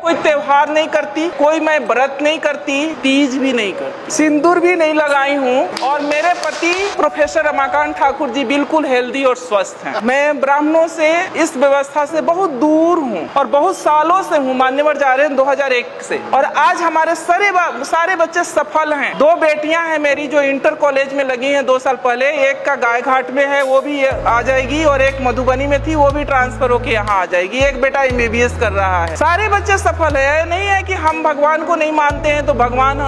कोई त्योहार नहीं करती, कोई मैं व्रत नहीं करती, तीज भी नहीं करती, सिंदूर भी नहीं लगाई हूँ। और मेरे पति प्रोफेसर रमाकांत ठाकुर जी बिल्कुल हेल्दी और स्वस्थ हैं। मैं ब्राह्मणों से, इस व्यवस्था से बहुत दूर हूँ और बहुत सालों से हूँ। मान्यवर जा रहे हैं 2001 से। और आज हमारे सारे बच्चे सफल हैं। 2 बेटियां हैं मेरी जो इंटर कॉलेज में लगी हैं 2 साल पहले। एक का गायघाट में है, वो भी आ जाएगी, और एक मधुबनी में थी, वो भी ट्रांसफर होके यहाँ आ जाएगी। एक बेटा MBBS कर रहा है। सारे बच्चे सफल है। नहीं है कि हम भगवान को नहीं मानते हैं तो भगवान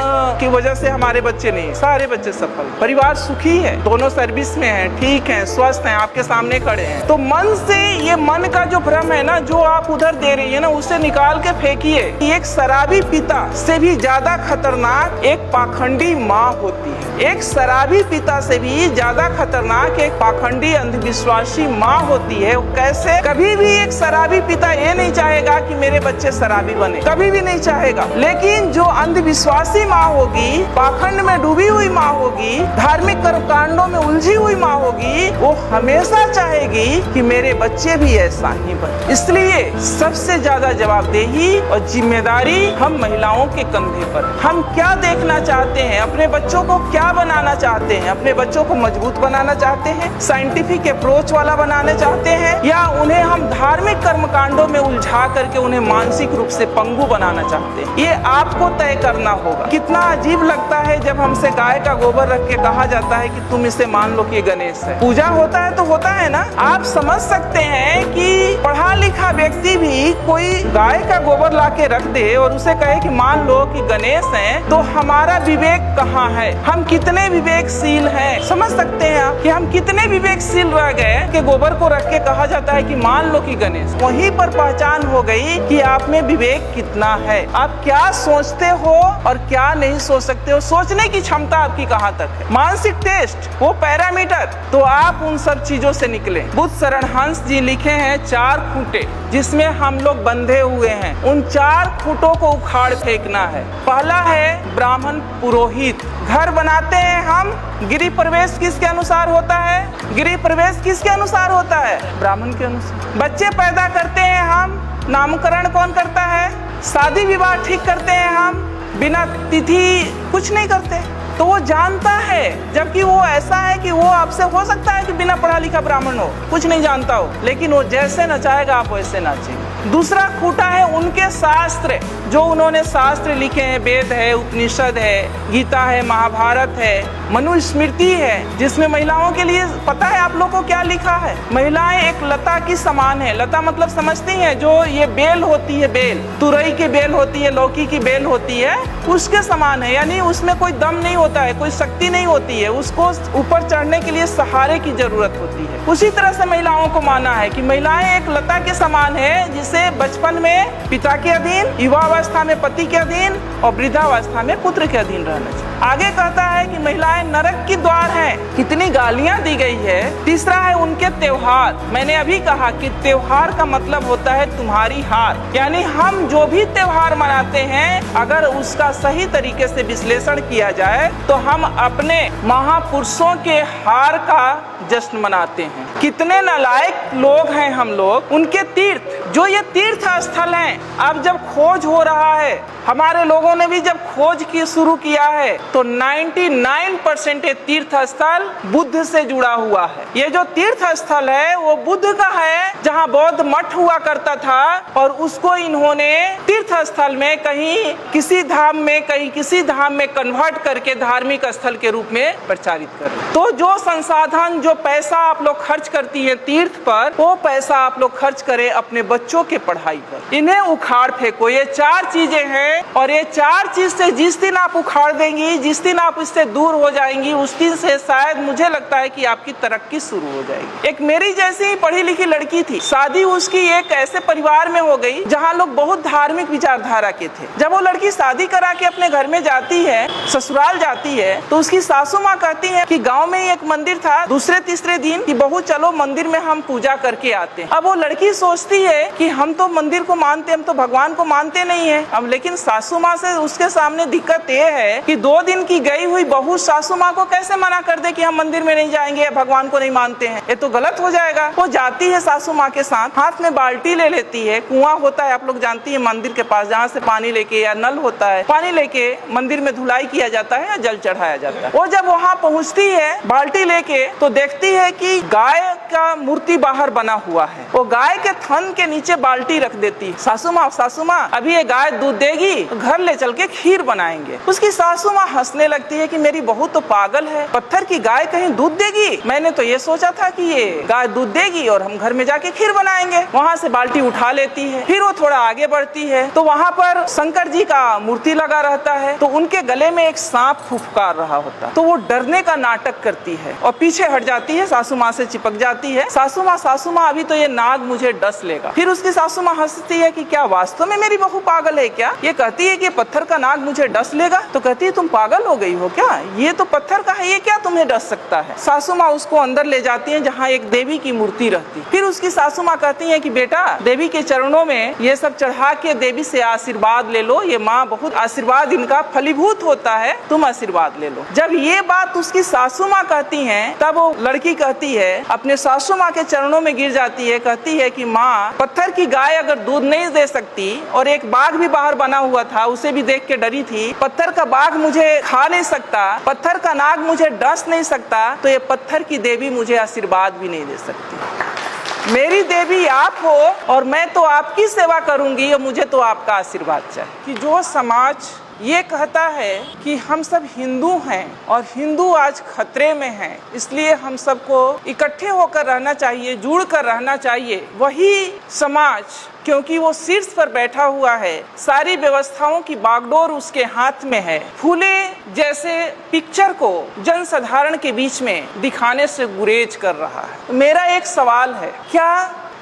की वजह से हमारे बच्चे नहीं, सारे बच्चे सफल। परिवार सुखी है, दोनों सर्विस में है, ठीक है, स्वस्थ हैं, आपके सामने खड़े हैं। तो मन से, ये मन का जो भ्रम है ना, जो आप उधर दे रही है ना, उसे निकाल के फेंकिए। एक शराबी पिता से भी ज्यादा खतरनाक एक पाखंडी माँ होती है। एक शराबी पिता से भी ज्यादा खतरनाक एक पाखंडी अंधविश्वासी माँ होती है। कैसे? कभी भी एक शराबी पिता ये नहीं चाहेगा कि मेरे बच्चे शराबी बने, कभी भी नहीं चाहेगा। लेकिन जो अंधविश्वासी माँ होगी, पाखंड में डूबी हुई माँ होगी, धार्मिक कर्मकांडों में उलझी हुई माँ होगी, वो हमेशा चाहेगी कि मेरे बच्चे भी ऐसा ही बने। इसलिए सबसे ज्यादा जवाबदेही और जिम्मेदारी हम महिलाओं के कंधे पर। हम क्या देखना चाहते हैं, अपने बच्चों को क्या बनाना चाहते हैं? अपने बच्चों को मजबूत बनाना चाहते हैं, साइंटिफिक अप्रोच वाला बनाना चाहते हैं, या उन्हें हम धार्मिक कर्मकांडों में उलझा करके उन्हें मानसिक रूप से पंगु बनाना चाहते हैं? ये आपको तय करना होगा। कितना अजीब लगता है जब हमसे गाय का गोबर रख के कहा जाता है कि तुम इसे मान लो कि गणेश है। पूजा होता है तो होता है ना। आप समझ सकते हैं कि पढ़ा लिखा व्यक्ति भी कोई गाय का गोबर ला के रख दे और उसे कहे कि मान लो कि गणेश है, तो हमारा विवेक कहाँ है? हम कितने विवेकशील हैं? समझ सकते हैं आप कि हम कितने विवेकशील रह गए कि गोबर को रख के कहा जाता है कि मान लो कि गणेश। वहीं पर पहचान हो गई कि आप में विवेक कितना है, आप क्या सोचते हो और क्या नहीं सोच सकते हो, सोचने की क्षमता आपकी कहाँ तक है। मानसिक टेस्ट, वो पैरामीटर, तो आप उन सब चीजों से निकले। बुद्ध शरण हंस जी लिखे हैं 4 खूंटे जिसमें हम लोग बंधे हुए हैं। उन 4 खूंटों को उखाड़ फेंकना है। पहला है ब्राह्मण पुरोहित। घर बनाते हैं हम, गृह प्रवेश किसके अनुसार होता है? गृह प्रवेश किसके अनुसार होता है? ब्राह्मण के अनुसार। बच्चे पैदा करते हैं हम, नामकरण कौन करता है? शादी विवाह ठीक करते हैं हम, बिना तिथि कुछ नहीं करते। तो वो जानता है, जबकि वो ऐसा है कि वो आपसे हो सकता है कि बिना पढ़ा लिखा ब्राह्मण हो, कुछ नहीं जानता हो, लेकिन वो जैसे नचाएगा आप वैसे नाचेंगे। दूसरा खूंटा है उनके शास्त्र, जो उन्होंने शास्त्र लिखे हैं। वेद है, उपनिषद है, गीता है, महाभारत है, मनुस्मृति है, जिसमें महिलाओं के लिए पता है आप लोगों को क्या लिखा है? महिलाएं एक लता की समान है। लता मतलब समझती हैं, जो ये बेल होती है, बेल, तुरई की बेल होती है, लौकी की बेल होती है, उसके समान है। यानी उसमें कोई दम नहीं होता है, कोई शक्ति नहीं होती है, उसको ऊपर चढ़ने के लिए सहारे की जरूरत होती है। उसी तरह से महिलाओं को माना है कि महिलाएं एक लता के समान है, जिसे बचपन में पिता के अधीन, युवावस्था में पति के अधीन और वृद्धावस्था में पुत्र के अधीन रहना चाहिए। आगे कहता है कि महिलाएं नरक की द्वार हैं। कितनी गालियां दी गई है। तीसरा है उनके त्योहार। मैंने अभी कहा कि त्योहार का मतलब होता है तुम्हारी हार। यानी हम जो भी त्योहार मनाते हैं, अगर उसका सही तरीके से विश्लेषण किया जाए तो हम अपने महापुरुषों के हार का जश्न मनाते हैं। कितने नालायक लोग हैं हम लोग। उनके तीर्थ, जो ये तीर्थ स्थल हैं, अब जब खोज हो रहा है, हमारे लोगों ने भी जब खोज की शुरू किया है, तो 99% ये तीर्थ स्थल बुद्ध से जुड़ा हुआ है। ये जो तीर्थ स्थल है वो बुद्ध का है, जहाँ बौद्ध मठ हुआ करता था, और उसको इन्होंने तीर्थ स्थल में कहीं किसी धाम में, कहीं किसी धाम में कन्वर्ट करके धार्मिक स्थल के रूप में प्रचारित कर। तो जो संसाधन, जो पैसा आप लोग खर्च करती है तीर्थ पर, वो पैसा आप लोग खर्च करें अपने बच्चों के पढ़ाई पर। इन्हें उखाड़ फेंको। ये 4 चीजें हैं, और ये 4 चीज से जिस दिन आप उखाड़ देंगी, जिस दिन आप इससे दूर हो जाएंगी, उस दिन से शायद मुझे लगता है कि आपकी तरक्की शुरू हो जाएगी। एक मेरी जैसी ही पढ़ी लिखी लड़की थी, शादी उसकी एक ऐसे परिवार में हो गई जहाँ लोग बहुत धार्मिक विचारधारा के थे। जब वो लड़की शादी करा के अपने घर में जाती है, ससुराल जाती है, तो उसकी सासू माँ कहती है कि गाँव में ही एक मंदिर था, दूसरे तीसरे दिन कि बहू चलो मंदिर में हम पूजा करके आते हैं। अब वो लड़की सोचती है कि हम तो मंदिर को मानते, हम तो भगवान को मानते नहीं है। अब लेकिन सासू माँ से उसके सामने दिक्कत ये है कि 2 दिन की गई हुई बहू सासू माँ को कैसे मना कर दे कि हम मंदिर में नहीं जाएंगे या भगवान को नहीं मानते हैं, ये तो गलत हो जाएगा। वो जाती है सासू माँ के साथ, हाथ में बाल्टी ले लेती है, कुआं होता है आप लोग जानती है मंदिर के पास, जहाँ से पानी लेके या नल होता है, पानी लेके मंदिर में धुलाई किया जाता है या जल चढ़ाया जाता है। वो जब वहाँ पहुँचती है बाल्टी लेके तो देखती है कि गाय का मूर्ति बाहर बना हुआ है। वो गाय के थन के नीचे बाल्टी रख देती है। सासू माँ अभी ये गाय दूध देगी तो घर ले चल के खीर बनाएंगे। उसकी सासू माँ हंसने लगती है कि मेरी बहू तो पागल है, पत्थर की गाय कहीं दूध देगी, मैंने तो ये सोचा था कि ये गाय दूध देगी और हम घर में जाके खीर बनाएंगे। वहाँ से बाल्टी उठा लेती है। फिर वो थोड़ा आगे बढ़ती है तो वहाँ पर शंकर जी का मूर्ति लगा रहता है, तो उनके गले में एक सांप फुफकार रहा होता है, तो वो डरने का नाटक करती है और पीछे हट जाती है, सासू माँ से चिपक जाती है। सासू माँ अभी तो ये नाग मुझे डस लेगा। फिर उसकी सासू माँ हंसती है कि क्या वास्तव में मेरी बहू पागल है क्या? ये कहती है कि पत्थर का नाग मुझे डस लेगा, तो कहती है तुम पागल हो गई हो क्या, ये तो पत्थर का है, ये क्या तुम्हें डस सकता है? सासू माँ उसको अंदर ले जाती है जहाँ एक देवी की मूर्ति रहती। फिर उसकी सासू माँ कहती है कि बेटा देवी के चरणों में ये सब चढ़ा के देवी से आशीर्वाद ले लो, ये माँ बहुत आशीर्वाद इनका फलीभूत होता है, तुम आशीर्वाद ले लो। जब ये बात उसकी सासू माँ कहती है तब वो लड़की कहती है, अपने सासू माँ के चरणों में गिर जाती है, कहती है कि माँ पत्थर की गाय अगर दूध नहीं दे सकती और एक बाघ भी बाहर बना हुआ था उसे भी देख के डरी थी, पत्थर का बाघ मुझे खा नहीं सकता, पत्थर का नाग मुझे डस नहीं सकता, तो ये पत्थर की देवी मुझे आशीर्वाद भी नहीं दे सकती। मेरी देवी आप हो और मैं तो आपकी सेवा करूंगी और मुझे तो आपका आशीर्वाद चाहिए। कि जो समाज ये कहता है कि हम सब हिंदू हैं और हिंदू आज खतरे में हैं, इसलिए हम सबको इकट्ठे होकर रहना चाहिए, जुड़ कर रहना चाहिए, वही समाज क्योंकि वो शीर्ष पर बैठा हुआ है, सारी व्यवस्थाओं की बागडोर उसके हाथ में है, फूले जैसे पिक्चर को जनसाधारण के बीच में दिखाने से गुरेज कर रहा है। मेरा एक सवाल है, क्या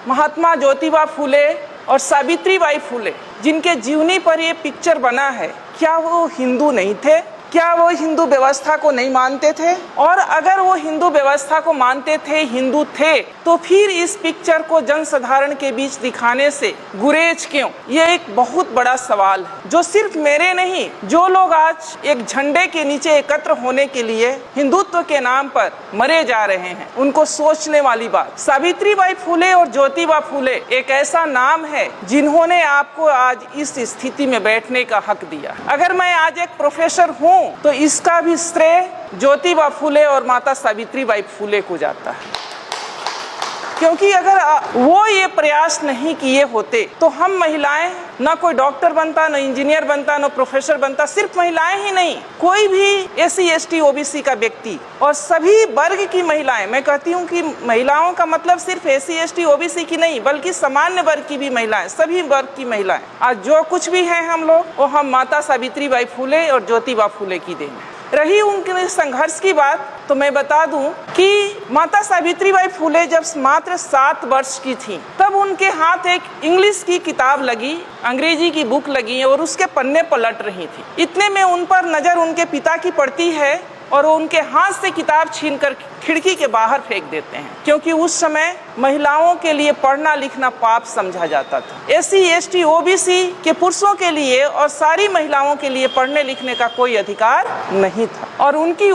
महात्मा ज्योतिबा फूले और सावित्री बाई फूले जिनके जीवनी पर ये पिक्चर बना है, क्या वो हिंदू नहीं थे? क्या वो हिंदू व्यवस्था को नहीं मानते थे? और अगर वो हिंदू व्यवस्था को मानते थे, हिंदू थे, तो फिर इस पिक्चर को जनसाधारण के बीच दिखाने से गुरेज क्यों? ये एक बहुत बड़ा सवाल है जो सिर्फ मेरे नहीं, जो लोग आज एक झंडे के नीचे एकत्र होने के लिए हिंदुत्व के नाम पर मरे जा रहे हैं, उनको सोचने वाली बात। सावित्री बाई फूले और ज्योतिबा फूले एक ऐसा नाम है जिन्होंने आपको आज इस स्थिति में बैठने का हक दिया। अगर मैं आज एक प्रोफेसर हूँ तो इसका भी श्रेय ज्योतिबा फूले और माता सावित्री बाई फूले को जाता है, क्योंकि अगर वो ये प्रयास नहीं किए होते तो हम महिलाएं ना कोई डॉक्टर बनता, ना इंजीनियर बनता, ना प्रोफेसर बनता। सिर्फ महिलाएं ही नहीं, कोई भी SC ST OBC का व्यक्ति और सभी वर्ग की महिलाएं, मैं कहती हूँ कि महिलाओं का मतलब सिर्फ SC ST OBC की नहीं बल्कि सामान्य वर्ग की भी महिलाएं, सभी वर्ग की महिलाएं, आज जो कुछ भी हैं हम लोग, वो हम माता सावित्री बाई फूले और ज्योतिबा फूले की देन है। रही उनके संघर्ष की बात, तो मैं बता दूं कि माता सावित्री बाई फूले जब मात्र 7 वर्ष की थी तब उनके हाथ एक इंग्लिश की किताब लगी, अंग्रेजी की बुक लगी और उसके पन्ने पलट रही थी। इतने में उन पर नजर उनके पिता की पड़ती है और वो उनके हाथ से किताब छीनकर खिड़की के बाहर फेंक देते हैं, क्योंकि उस समय महिलाओं के लिए पढ़ना लिखना पाप समझा जाता था। SC ST OBC के पुरुषों के लिए और सारी महिलाओं के लिए पढ़ने लिखने का कोई अधिकार नहीं था। और उनकी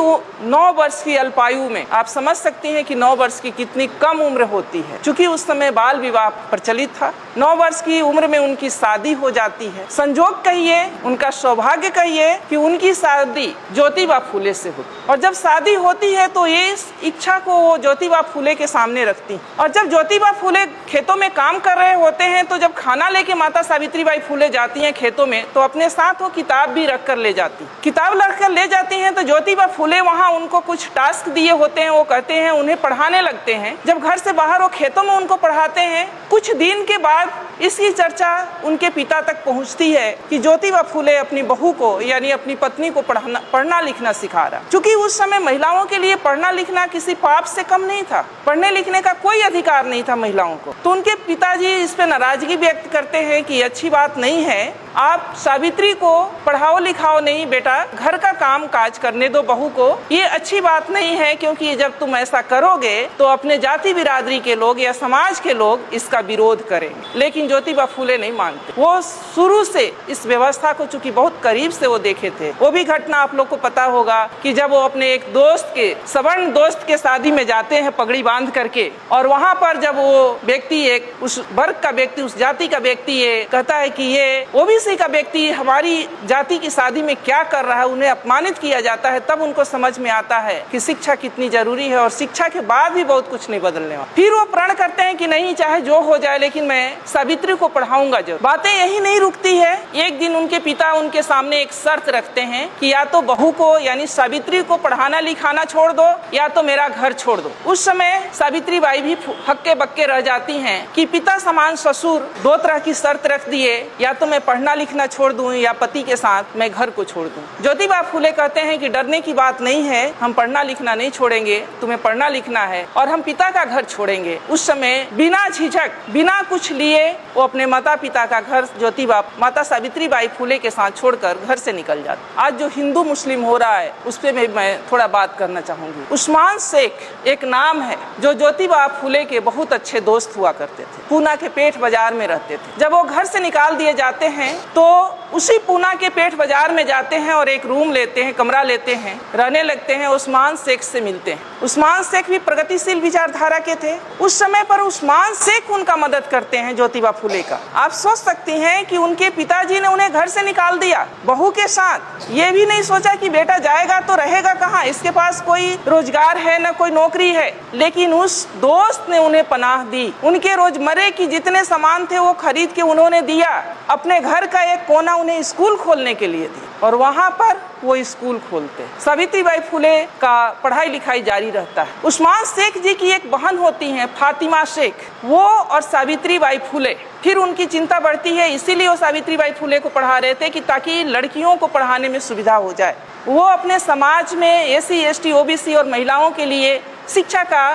9 वर्ष की अल्पायु में आप समझ सकते हैं कि 9 वर्ष की कितनी कम उम्र होती है, क्योंकि उस समय बाल विवाह प्रचलित था। 9 वर्ष की उम्र में उनकी शादी हो जाती है। संजोग कहिए, उनका सौभाग्य कहिए कि उनकी शादी ज्योतिबा फूले से होती, और जब शादी होती है तो ये इच्छा को वो ज्योतिबा फूले के सामने रखती। और जब ज्योतिबा फूले खेतों में काम कर रहे होते हैं तो जब खाना लेके माता सावित्री बाई फूले जाती हैं खेतों में तो अपने साथ वो किताब भी रख कर ले जाती। किताब रख कर ले जाती हैं तो ज्योतिबा फूले वहाँ उनको कुछ टास्क दिए होते हैं, वो कहते हैं उन्हें पढ़ाने लगते हैं। जब घर से बाहर वो खेतों में उनको पढ़ाते हैं, कुछ दिन के बाद इसकी चर्चा उनके पिता तक पहुँचती है कि ज्योतिबा फूले अपनी बहू को यानी अपनी पत्नी को पढ़ना लिखना सिखा रहा। क्योंकि उस समय महिलाओं के लिए पढ़ना लिखना किसी पाप से कम नहीं था, पढ़ने लिखने का कोई अधिकार नहीं था महिलाओं को। तो उनके पिताजी इस पे नाराजगी व्यक्त करते हैं कि अच्छी बात नहीं है, आप सावित्री को पढ़ाओ लिखाओ नहीं बेटा, घर का काम काज करने दो बहू को, ये अच्छी बात नहीं है, क्योंकि जब तुम ऐसा करोगे तो अपने जाति बिरादरी के लोग या समाज के लोग इसका विरोध करेंगे। लेकिन ज्योतिबा फूले नहीं मानते। वो शुरू से इस व्यवस्था को चूंकि बहुत करीब से वो देखे थे। वो भी घटना आप लोग को पता होगा कि जब वो अपने एक दोस्त के, सवर्ण दोस्त के शादी में जाते हैं पगड़ी बांध करके, और वहां पर जब वो व्यक्ति, एक उस वर्ग का व्यक्ति, उस जाति का व्यक्ति ये कहता है कि ये ओबीसी का व्यक्ति हमारी जाति की शादी में क्या कर रहा है, उन्हें अपमानित किया जाता है, तब उनको समझ में आता है कि शिक्षा कितनी जरूरी है और शिक्षा के बाद भी बहुत कुछ नहीं बदलने वाला। फिर वो प्रण करते हैं कि नहीं, चाहे जो हो जाए लेकिन मैं सावित्री को पढ़ाऊंगा जरूर। बातें यही नहीं रुकती है। एक दिन उनके पिता उनके सामने एक शर्त रखते हैं कि या तो बहू को यानी सावित्री को पढ़ाना लिखाना छोड़ दो या तो मेरा घर छोड़ दो। उस समय सावित्री बाई भी हक्के बक्के रह जाती हैं कि पिता समान ससुर दो तरह की शर्त रख दिए, या तो मैं पढ़ना लिखना छोड़ दूं या पति के साथ मैं घर को छोड़ दूं। ज्योतिबा फूले कहते हैं कि डरने की बात नहीं है, हम पढ़ना लिखना नहीं छोड़ेंगे, तुम्हें पढ़ना लिखना है और हम पिता का घर छोड़ेंगे। उस समय बिना झिझक, बिना कुछ लिए वो अपने माता पिता का घर ज्योतिबा माता सावित्री बाई फूले के साथ छोड़कर घर से निकल जाते। आज जो हिंदू मुस्लिम हो रहा है उस पर मैं थोड़ा बात करना चाहूंगी। उस्मान शेख एक नाम है जो ज्योतिबा फूले के बहुत अच्छे दोस्त हुआ करते थे। पूना के पेठ बाजार में रहते थे। जब वो घर से निकाल दिए जाते हैं तो उसी पूना के पेठ बाजार में जाते हैं और एक रूम लेते हैं, कमरा लेते हैं, रहने लगते हैं। उस्मान शेख से मिलते हैं। उस्मान शेख भी प्रगतिशील विचारधारा के थे। उस समय पर उस्मान शेख उनका मदद करते हैं ज्योतिबा फूले का। आप सोच सकती हैं कि उनके पिताजी ने उन्हें घर से निकाल दिया बहू के साथ, ये भी नहीं सोचा कि बेटा जाएगा तो रहेगा कहाँ, इसके पास कोई रोजगार है न कोई नौकरी है, लेकिन उस दोस्त ने उन्हें पनाह दी। उनके रोजमर्रे की जितने सामान थे वो खरीद के उन्होंने दिया। अपने घर का एक कोना उन्हें स्कूल खोलने के लिए दी और वहाँ पर वो स्कूल खोलते। सावित्री बाई फूले का पढ़ाई लिखाई जारी रहता है। उस्मान शेख जी की एक बहन होती हैं फातिमा शेख, वो और सावित्री बाई फूले, फिर उनकी चिंता बढ़ती है, इसीलिए वो सावित्री बाई फूले को पढ़ा रहे थे कि ताकि लड़कियों को पढ़ाने में सुविधा हो जाए। वो अपने समाज में SC ST OBC और महिलाओं के लिए शिक्षा का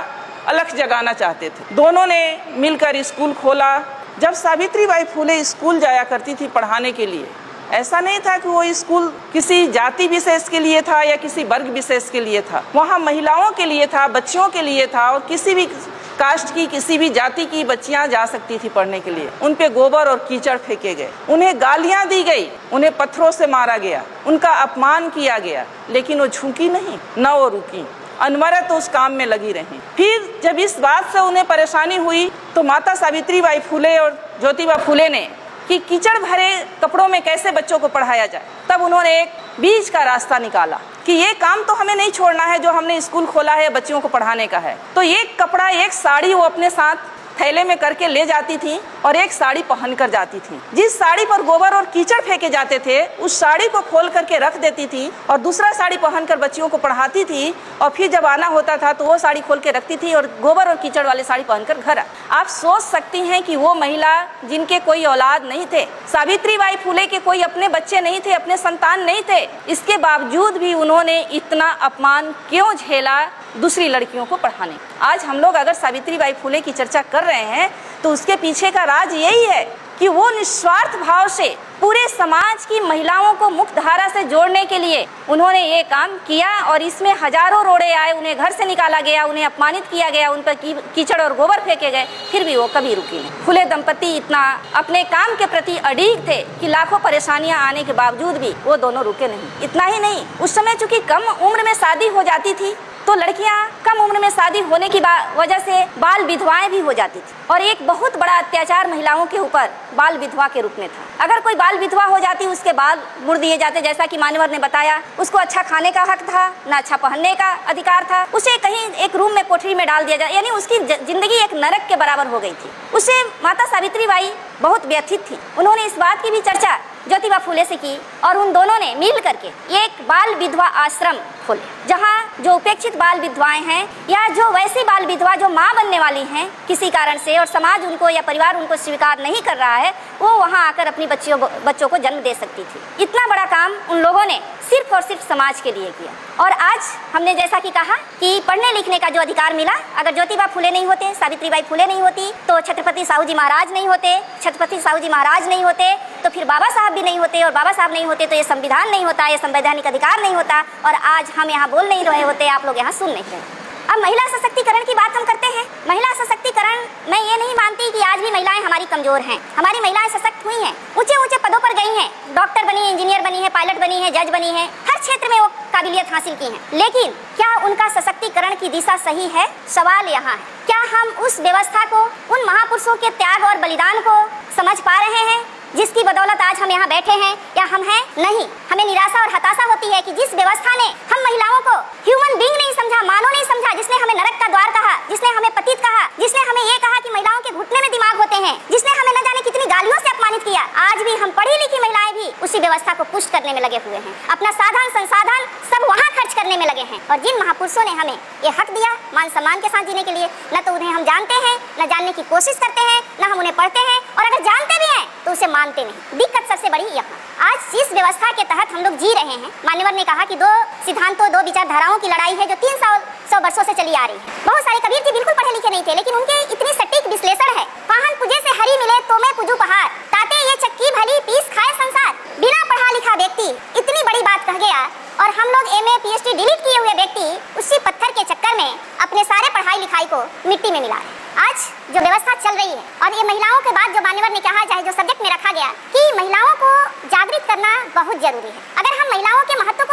अलख जगाना चाहते थे। दोनों ने मिलकर स्कूल खोला। जब सावित्री बाई फूले स्कूल जाया करती थी पढ़ाने के लिए, ऐसा नहीं था कि वो स्कूल किसी जाति विशेष के लिए था या किसी वर्ग विशेष के लिए था। वहाँ महिलाओं के लिए था, बच्चियों के लिए था और किसी भी कास्ट की, किसी भी जाति की बच्चियां जा सकती थी पढ़ने के लिए। उन पे गोबर और कीचड़ फेंके गए, उन्हें गालियां दी गई, उन्हें पत्थरों से मारा गया, उनका अपमान किया गया, लेकिन वो झुकी नहीं, न वो रुकी, अनवरत उस काम में लगी रही। फिर जब इस बात से उन्हें परेशानी हुई तो माता सावित्री बाई फूले और ज्योतिबा फूले ने कि कीचड़ भरे कपड़ों में कैसे बच्चों को पढ़ाया जाए, तब उन्होंने एक बीच का रास्ता निकाला कि ये काम तो हमें नहीं छोड़ना है जो हमने स्कूल खोला है बच्चियों को पढ़ाने का है। तो एक कपड़ा, एक साड़ी वो अपने साथ थैले में करके ले जाती थी और एक साड़ी पहन कर जाती थी। जिस साड़ी पर गोबर और कीचड़ फेंके जाते थे उस साड़ी को खोल करके रख देती थी और दूसरा साड़ी पहनकर बच्चियों को पढ़ाती थी और फिर जब आना होता था तो वो साड़ी खोल के रखती थी और गोबर और कीचड़ वाले साड़ी पहनकर घर। आप सोच सकती हैं कि वो महिला जिनके कोई औलाद नहीं थे, सावित्री बाई फूले के कोई अपने बच्चे नहीं थे, अपने संतान नहीं थे, इसके बावजूद भी उन्होंने इतना अपमान क्यों झेला दूसरी लड़कियों को पढ़ाने। आज हम लोग अगर सावित्री बाई फूले की चर्चा कर रहे हैं तो उसके पीछे का राज यही है कि वो निस्वार्थ भाव से पूरे समाज की महिलाओं को मुख्य धारा से जोड़ने के लिए उन्होंने ये काम किया और इसमें हजारों रोड़े आए, उन्हें घर से निकाला गया, उन्हें अपमानित किया गया, उन पर कीचड़ और गोबर फेंके गए, फिर भी वो कभी रुकी नहीं। फूले दंपति इतना अपने काम के प्रति अड़िग थे कि लाखों परेशानियां आने के बावजूद भी वो दोनों रुके नहीं। इतना ही नहीं, उस समय चूंकि कम उम्र में शादी हो जाती थी तो लड़कियां कम उम्र में शादी होने की वजह से बाल विधवाएं भी हो जाती थी और एक बहुत बड़ा अत्याचार महिलाओं के ऊपर बाल विधवा के रूप में था। अगर कोई बाल विधवा हो जाती उसके बाल मुड़ दिए जाते, जैसा कि मान्यवर ने बताया। उसको अच्छा खाने का हक था, ना अच्छा पहनने का अधिकार था, उसे कहीं एक रूम में कोठरी में डाल दिया जाए, यानी उसकी जिंदगी एक नरक के बराबर हो गई थी। उससे माता सावित्री बाई बहुत व्यथित थी। उन्होंने इस बात की भी चर्चा ज्योतिबा फूले से की और उन दोनों ने मिल करके एक बाल विधवा आश्रम खोले, जहाँ जो उपेक्षित बाल विधवाएं हैं या जो वैसी बाल विधवा जो माँ बनने वाली हैं किसी कारण से और समाज उनको या परिवार उनको स्वीकार नहीं कर रहा है, वो वहाँ आकर अपनी बच्चों को जन्म दे सकती थी। इतना बड़ा काम उन लोगों ने सिर्फ और सिर्फ समाज के लिए किया। और आज हमने जैसा कि कहा कि पढ़ने लिखने का जो अधिकार मिला, अगर ज्योतिबा फूले नहीं होते, सावित्री बाई फूले नहीं होती, तो छत्रपति साहू जी महाराज नहीं होते, छत्रपति साहू जी महाराज नहीं होते तो फिर बाबा साहब भी नहीं होते, और बाबा साहब नहीं होते तो ये संविधान नहीं होता, ये संवैधानिक अधिकार नहीं होता, और आज हम यहाँ बोल नहीं रहे होते, आप लोग यहाँ सुन नहीं रहे। अब महिला सशक्तिकरण की बात हम करते हैं। महिला सशक्तिकरण, मैं ये नहीं मानती कि आज भी महिलाएं हमारी कमजोर हैं। हमारी महिलाएं सशक्त हुई हैं, ऊंचे ऊंचे पदों पर गई हैं, डॉक्टर बनी है, इंजीनियर बनी है, पायलट बनी है, जज बनी है, हर क्षेत्र में वो काबिलियत हासिल की है। लेकिन क्या उनका सशक्तिकरण की दिशा सही है? सवाल यहाँ है, क्या हम उस व्यवस्था को, उन महापुरुषों के त्याग और बलिदान को समझ पा रहे हैं जिसकी बदौलत आज हम यहाँ बैठे हैं, या हम हैं? नहीं। हमें निराशा और हताशा होती है कि जिस व्यवस्था ने हम महिलाओं को ह्यूमन बीइंग नहीं समझा, मानव नहीं समझा, जिसने हमें नरक का द्वार कहा, जिसने हमें पतित कहा, जिसने हमें ये कहा कि महिलाओं के घुटने में दिमाग होते हैं, जिसने हमें न जाने कितनी गालियों से अपमानित किया, आज भी हम पढ़ी लिखी महिलाएं भी उसी व्यवस्था को पुष्ट करने में लगे हुए हैं। अपना साधन संसाधन सब वहाँ खर्च करने में लगे हैं। और जिन महापुरुषों ने हमें ये हक दिया मान सम्मान के साथ जीने के लिए, न तो उन्हें हम जानते हैं, न जानने की कोशिश करते हैं, न हम उन्हें पढ़ते हैं, और अगर जानते भी हैं तो उसे मानते नहीं। दिक्कत सबसे बड़ी यहाँ। आज जिस व्यवस्था के तहत हम लोग जी रहे हैं, मान्यवर ने कहा कि दो सिद्धांतों, दो विचारधाराओं की लड़ाई है जो 300 वर्षों से चली आ रही है। बहुत सारे कबीर जी बिल्कुल पढ़े लिखे नहीं थे, लेकिन उनके इतनी सटीक विश्लेषण है। पाहन पुजे से हरी मिले तो मैं पुजू पहाड़, ताते ये चक्की भली पीस खाए संसार। बिना पढ़ा लिखा व्यक्ति इतनी बड़ी बात कह गया, और हम लोग MA PhD डिलीट किए हुए व्यक्ति उसी पत्थर के चक्कर में अपने सारे पढ़ाई लिखाई को मिट्टी में मिला रहे हैं। आज जो व्यवस्था चल रही है, और ये महिलाओं के बाद जो मान्यवर ने कहा, चाहे जो सब्जेक्ट में रखा गया कि महिलाओं को जागृत करना बहुत जरूरी है। अगर हम महिलाओं के महत्व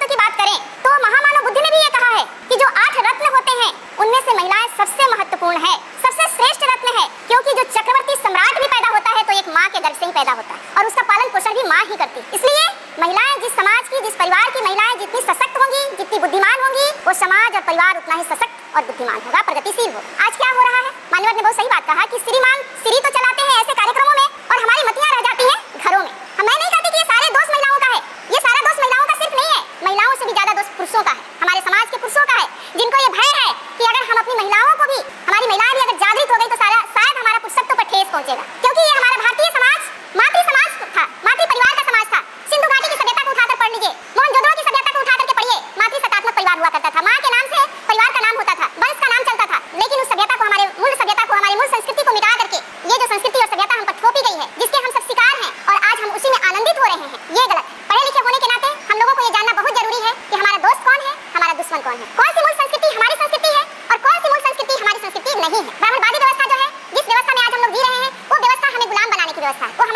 की बात करें तो महामानव बुद्ध ने भी ये कहा है कि जो 8 रत्न होते हैं उनमें से महिलाएं सबसे महत्वपूर्ण है, सबसे श्रेष्ठ रत्न है। क्योंकि जो चक्रवर्ती सम्राट भी पैदा होता है तो एक माँ के गर्भ से ही पैदा होता है, और उसका पालन पोषण भी माँ ही करती है। इसलिए महिलाएं, जिस समाज की, जिस परिवार की महिलाएं जितनी सशक्त होंगी, जितनी बुद्धिमान होंगी, वो समाज और परिवार उतना ही सशक्त और बुद्धिमान होगा, प्रगतिशील होगा। आज क्या हो रहा है? मान्यवर ने बहुत सही बात कहा कि श्रीमान श्री तो चलाते हैं ऐसे कार्यक्रमों में, और हमारी मतियां रह जाती हैं घरों में। मैं नहीं कहती कि ये सारे दोष महिलाओं का है, ये सारा दोष महिलाओं का सिर्फ नहीं है, महिलाओं से भी ज्यादा दोष पुरुषों का है, हमारे समाज के पुरुषों का है, जिनको ये भय है कि अगर हम अपनी महिलाओं को भी, हमारी महिलाएं भी अगर जागृत हो गई तो शायद हमारा पुरुषत्व पर ठेस पहुंचेगा। क्योंकि ये हमारा भारतीय समाज मातृ समाज था, मातृ परिवार का समाज था। सिंधु घाटी की सभ्यता को उठाकर पढ़ लीजिए, मोहनजोदड़ो की सभ्यता को उठाकर के पढ़िए। मातृ सत्तात्मक परिवार हुआ करता था, माँ के नाम से परिवार का नाम होता था, वंश का नाम चलता था। लेकिन उस सभ्यता को, हमारी मूल संस्कृति को मिटा करके ये जो संस्कृति और सभ्यता हम पर थोपी गई है, जिसके हम सब शिकार हैं, और आज हम उसी में आनंदित हो रहे हैं, ये गलत। पढ़े लिखे होने के नाते हम लोगों को ये जानना बहुत जरूरी है कि हमारा दोस्त कौन है, हमारा दुश्मन कौन है, कौन सी मूल संस्कृति हमारी संस्कृति है और कौन सी मूल संस्कृति हमारी संस्कृति नहीं है। ब्राह्मणवादी व्यवस्था जो है, जिस व्यवस्था में आज हम लोग जी रहे हैं, वो व्यवस्था हमें गुलाम बनाने की व्यवस्था है, वो